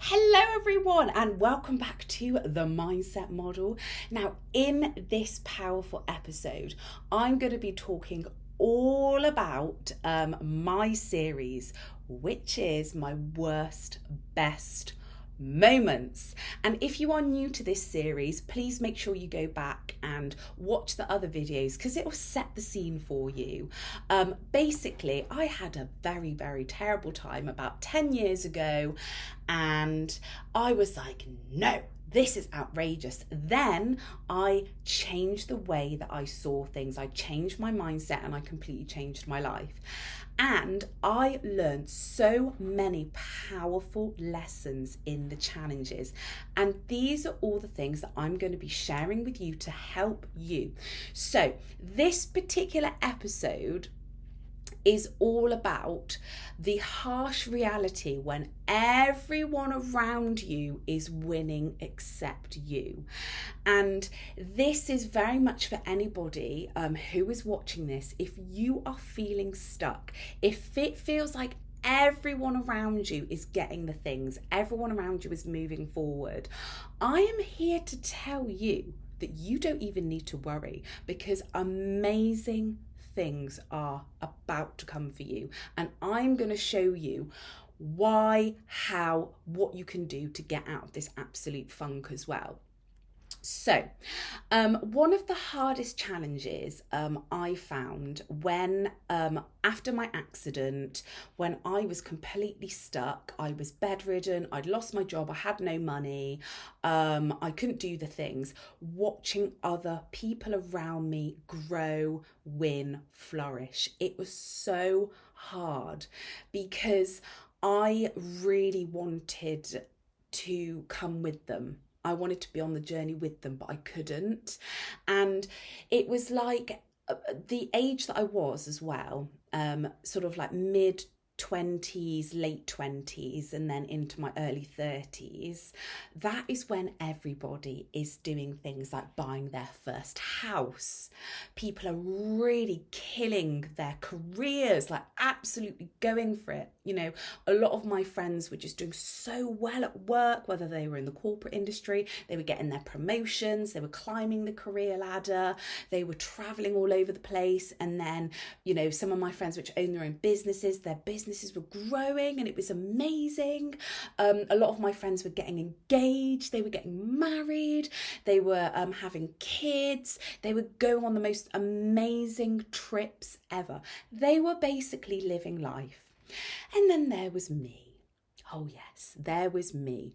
Hello, everyone, and welcome back to the Mindset Model. Now, in this powerful episode, I'm going to be talking all about my series, which is my worst, best moments. And if you are new to this series, please make sure you go back and watch the other videos because it will set the scene for you. Basically, I had a very, very terrible time about 10 years ago, and I was like, no, this is outrageous. Then I changed the way that I saw things. I changed my mindset and I completely changed my life. And I learned so many powerful lessons in the challenges. And these are all the things that I'm going to be sharing with you to help you. So this particular episode is all about the harsh reality when everyone around you is winning except you. And this is very much for anybody who is watching this. If you are feeling stuck, if it feels like everyone around you is getting the things, everyone around you is moving forward, I am here to tell you that you don't even need to worry, because amazing things are about to come for you, and I'm going to show you why, how, what you can do to get out of this absolute funk as well. So, one of the hardest challenges I found when, after my accident, when I was completely stuck, I was bedridden, I'd lost my job, I had no money, I couldn't do the things, watching other people around me grow, win, flourish. It was so hard because I really wanted to come with them. I wanted to be on the journey with them, but I couldn't. And it was like the age that I was as well, sort of like mid 20s, late 20s, and then into my early 30s. That is when everybody is doing things like buying their first house. People are really killing their careers, like absolutely going for it. You know, a lot of my friends were just doing so well at work, whether they were in the corporate industry, they were getting their promotions, they were climbing the career ladder, they were traveling all over the place. And then, you know, some of my friends which own their own businesses, their businesses were growing and it was amazing. A lot of my friends were getting engaged, they were getting married, they were having kids, they were going on the most amazing trips ever. They were basically living life. And then there was me. Oh yes, there was me.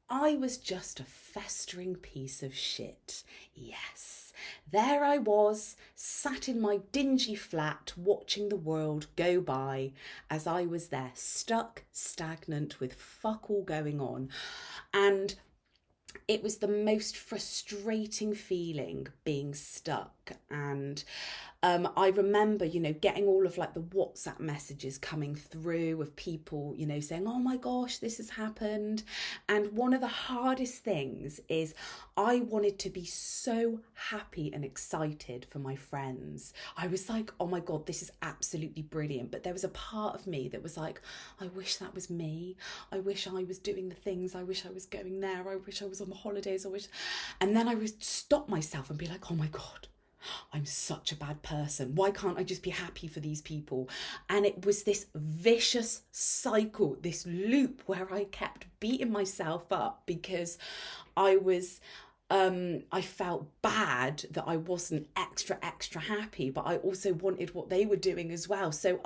I was just a festering piece of shit. Yes, there I was, sat in my dingy flat, watching the world go by as I was there, stuck, stagnant, with fuck all going on. And it was the most frustrating feeling, being stuck. And I remember, you know, getting all of like the WhatsApp messages coming through of people, you know, saying, oh my gosh, this has happened. And one of the hardest things is I wanted to be so happy and excited for my friends. I was like, oh my God, this is absolutely brilliant. But there was a part of me that was like, I wish that was me. I wish I was doing the things. I wish I was going there. I wish I was on the holidays. And then I would stop myself and be like, oh my God, I'm such a bad person. Why can't I just be happy for these people? And it was this vicious cycle, this loop where I kept beating myself up because I felt bad that I wasn't extra happy, but I also wanted what they were doing as well. So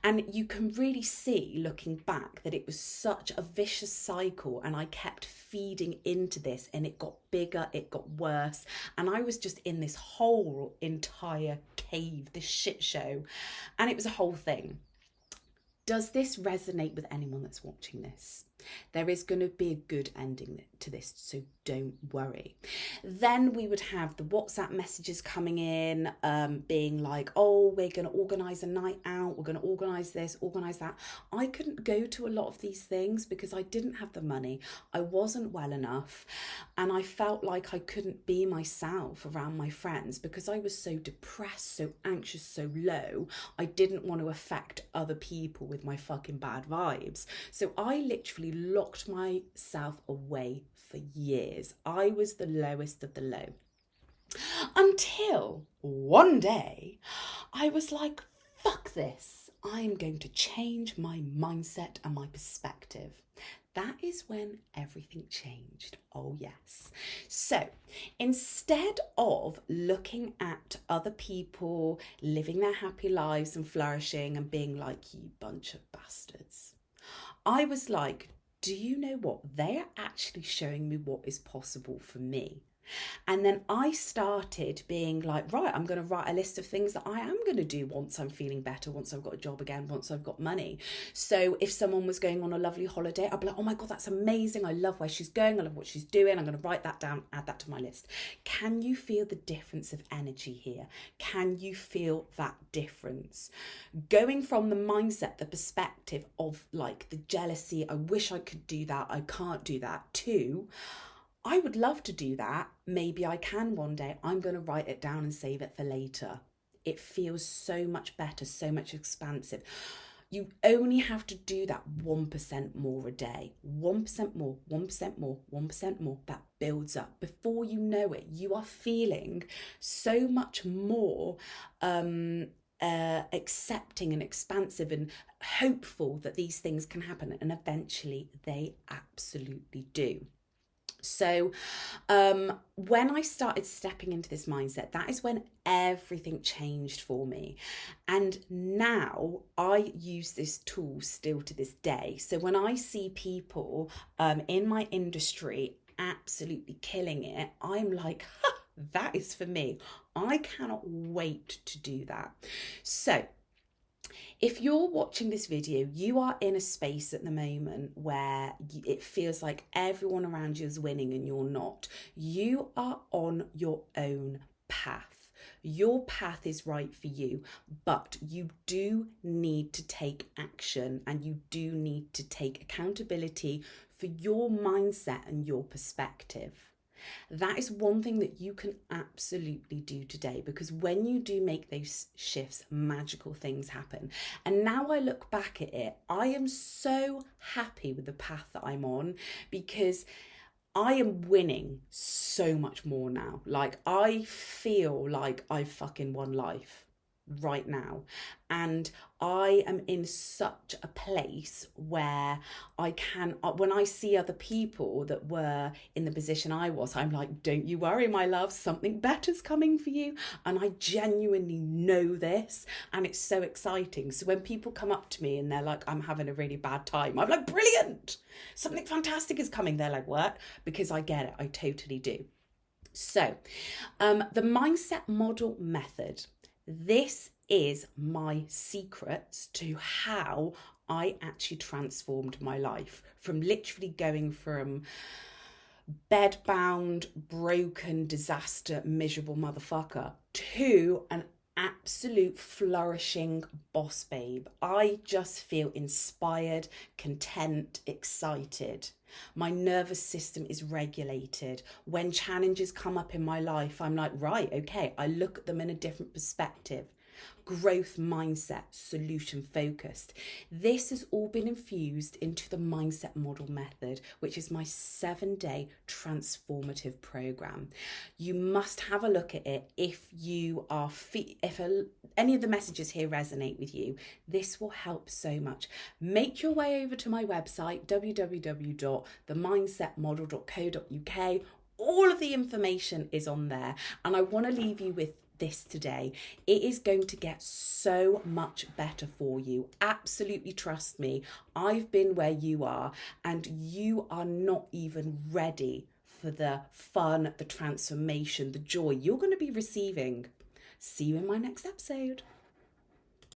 and you can really see looking back that it was such a vicious cycle, and I kept feeding into this, and it got bigger, it got worse, and I was just in this whole entire cave, this shit show, and it was a whole thing. Does this resonate with anyone that's watching this? There is going to be a good ending to this, so don't worry. Then we would have the WhatsApp messages coming in, being like, oh, we're going to organise a night out, we're going to organise this, organise that. I couldn't go to a lot of these things because I didn't have the money, I wasn't well enough, and I felt like I couldn't be myself around my friends because I was so depressed, so anxious, so low. I didn't want to affect other people with my fucking bad vibes. So I literally locked myself away for years. I was the lowest of the low. Until one day I was like, fuck this. I'm going to change my mindset and my perspective. That is when everything changed. Oh, yes. So instead of looking at other people living their happy lives and flourishing and being like, you bunch of bastards, I was like, do you know what? They are actually showing me what is possible for me. And then I started being like, right, I'm going to write a list of things that I am going to do once I'm feeling better, once I've got a job again, once I've got money. So if someone was going on a lovely holiday, I'd be like, oh my God, that's amazing. I love where she's going. I love what she's doing. I'm going to write that down, add that to my list. Can you feel the difference of energy here? Can you feel that difference? Going from the mindset, the perspective of like the jealousy, I wish I could do that, I can't do that, to I would love to do that. Maybe I can one day. I'm going to write it down and save it for later. It feels so much better, so much expansive. You only have to do that 1% more a day. 1% more, 1% more, 1% more. That builds up. Before you know it, you are feeling so much more accepting and expansive and hopeful that these things can happen. And eventually they absolutely do. So when I started stepping into this mindset, that is when everything changed for me. And now I use this tool still to this day. So when I see people in my industry absolutely killing it, I'm like, ha, that is for me. I cannot wait to do that. So if you're watching this video, you are in a space at the moment where it feels like everyone around you is winning and you're not. You are on your own path. Your path is right for you, but you do need to take action and you do need to take accountability for your mindset and your perspective. That is one thing that you can absolutely do today, because when you do make those shifts, magical things happen. And now I look back at it, I am so happy with the path that I'm on, because I am winning so much more now. Like, I feel like I've fucking won life right now. And I am in such a place where I can, when I see other people that were in the position I was, I'm like, don't you worry, my love, something better's coming for you. And I genuinely know this, and it's so exciting. So when people come up to me and they're like, I'm having a really bad time, I'm like, brilliant, something fantastic is coming. They're like, what? Because I get it, I totally do. So the mindset model method, this is my secrets to how I actually transformed my life from literally going from bedbound, broken, disaster, miserable motherfucker to an absolute flourishing boss babe. I just feel inspired, content, excited. My nervous system is regulated. When challenges come up in my life, I'm like, right, okay, I look at them in a different perspective. Growth mindset, solution focused. This has all been infused into the mindset model method, which is my 7-day transformative program. You must have a look at it if you are any of the messages here resonate with you. This will help so much. Make your way over to my website, www.themindsetmodel.co.uk. All of the information is on there, and I want to leave you with this today. It is going to get so much better for you. Absolutely trust me. I've been where you are, and you are not even ready for the fun, the transformation, the joy you're going to be receiving. See you in my next episode.